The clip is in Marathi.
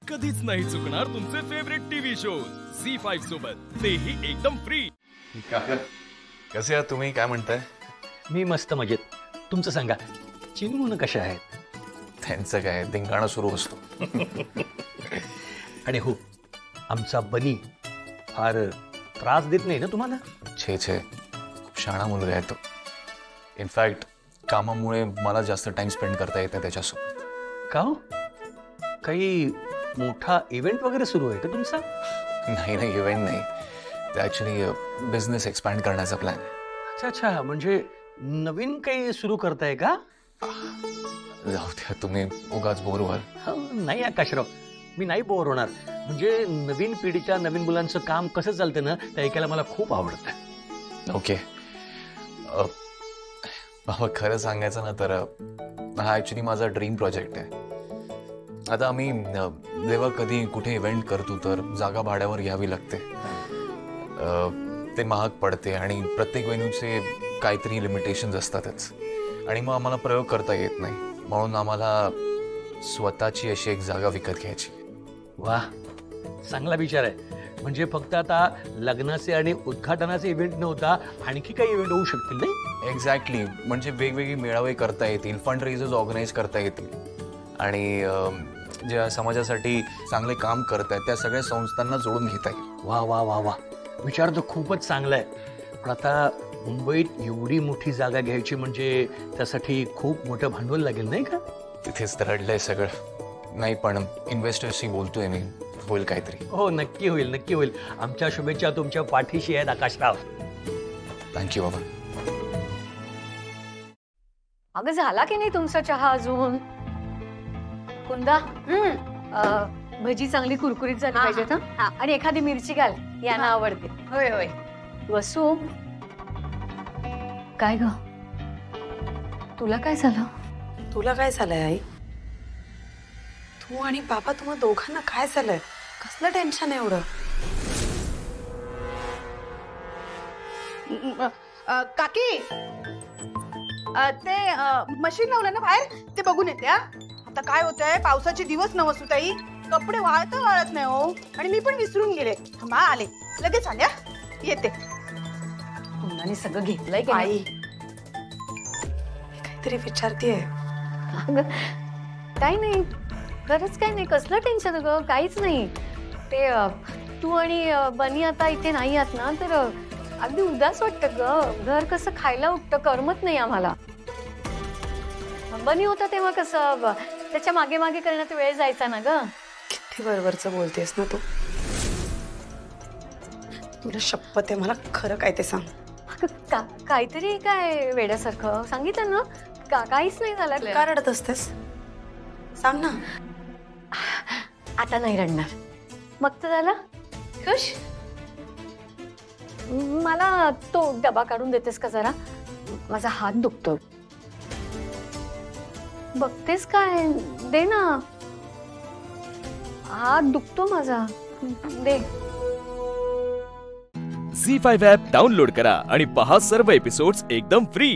कधीच नाही चुकणार तुमचे फेवरेट टीव्ही शोज झी5 सोबत, तेही एकदम फ्री। काका कसे आहात तुम्ही, काय म्हणताय? मी मस्त मजेत। तुमचं सांगा, चिनमुन कशा आहेत? त्यांचं काय धिंगाणा सुरू असतो। आणि हो, आमचा बनी फार त्रास देत नाही ना तुम्हाला? छे छे, खूप शहाणा मुलगा आहे तो। इनफॅक्ट कामामुळे मला जास्त टाइम स्पेंड करता येत नाही त्याच्यासोबत। का हो, काही मोठा इव्हेंट वगैरे सुरू आहे का तुमचा? नाही नाही, इव्हेंट नाही, ते ॲक्च्युली बिझनेस एक्सपॅन्ड करण्याचा प्लॅन आहे। अच्छा अच्छा, म्हणजे नवीन काही सुरू करताय का? जाऊ द्या, तुम्ही उगाच बोर व्हाल। नाही आकाशराव, मी नाही बोर होणार। म्हणजे नवीन पिढीच्या नवीन मुलांचं काम कसं चालतं ना, ते ऐकायला मला खूप आवडतं। ओके बाबा, खरं सांगायचं ना तर हा ॲक्च्युली माझा ड्रीम प्रोजेक्ट आहे। आता आम्ही जेव्हा कधी कुठे इव्हेंट करतो तर जागा भाड्यावर घ्यावी लागते, ते महाग पडते आणि प्रत्येक वेन्यूचे काहीतरी लिमिटेशन्स असतातच, आणि मग आम्हाला प्रयोग करता येत नाही, म्हणून आम्हाला स्वतःची अशी एक जागा विकत घ्यायची। वा, चांगला विचार आहे। म्हणजे फक्त आता लग्नाचे आणि उद्घाटनाचे इव्हेंट नव्हता, आणखी काही इव्हेंट होऊ शकतील नाही? एक्झॅक्टली, म्हणजे वेगवेगळे मेळावे करता येतील, फंड रेजर्स ऑर्गनाईज करता येतील, आणि ज्या समाजासाठी चांगले काम करत आहेत त्या सगळ्या संस्थांना जोडून घेता येईल। वा वा वा वा, विचार तर खूपच चांगला आहे। पण आता मुंबईत एवढी मोठी जागा घ्यायची म्हणजे त्यासाठी खूप मोठं भांडवल लागेल नाही का? तिथेच तर रडलंय सगळं। नाही पण इन्व्हेस्टर्सशी बोलतोय मी, होईल काहीतरी। हो, नक्की होईल, नक्की होईल। आमच्या शुभेच्छा तुमच्या पाठीशी आहेत आकाशराव। थँक्यू बाबा। अगं, झाला की नाही तुमचा चहा अजून? कुंदा, भजी चांगली कुरकुरीत झाली पाहिजेत हा, आणि एखादी मिरची घाल, यांना आवडते। होय होय। वसू, काय ग, तुला काय झालं? तुला काय झालंय आई? तू आणि बाबा, तुम्हा दोघांना काय झालंय? कसलं टेन्शन आहे एवढं? काकी, ते मशीन लावलं ना बाहेर, ते बघून येते। आता काय होतंय, पावसाचे दिवस न वसुताई, कपडे वाळत नाही हो, आणि मी पण विसरून गेले। थांबा, आले, लगेच आल्या, येते। कुंदाने सगळं घेतलंय की आई, काहीतरी विचारतीये। काही नाही, खरंच काही नाही, कसलं टेन्शन ग, काहीच नाही। ते तू आणि बनी आता इथे नाही आहात ना, तर अगदी उदास वाटतं ग। घर कसं खायला उठतं, करमत नाही आम्हाला। बनी होता तेव्हा कसं त्याच्या मागे मागे करण्यात वेळ जायचा ना ग। किती बरोबरचं बोलतेस ना तू। तुला शपथ आहे, मला खरं काय ते सांग। काहीतरी काय वेड्यासारखं सांगितलं ना, काहीच नाही झालं। का रडत असतेस, सांग ना। आता नाही रडणार, मग तर झालं खुश। मला तो डबा काढून देतेस का जरा? माझा हात दुखतो। बघतेस काय, दे ना, हात दुखतो माझा, दे। झी5 ॲप डाउनलोड करा आणि पहा सर्व एपिसोड्स एकदम फ्री।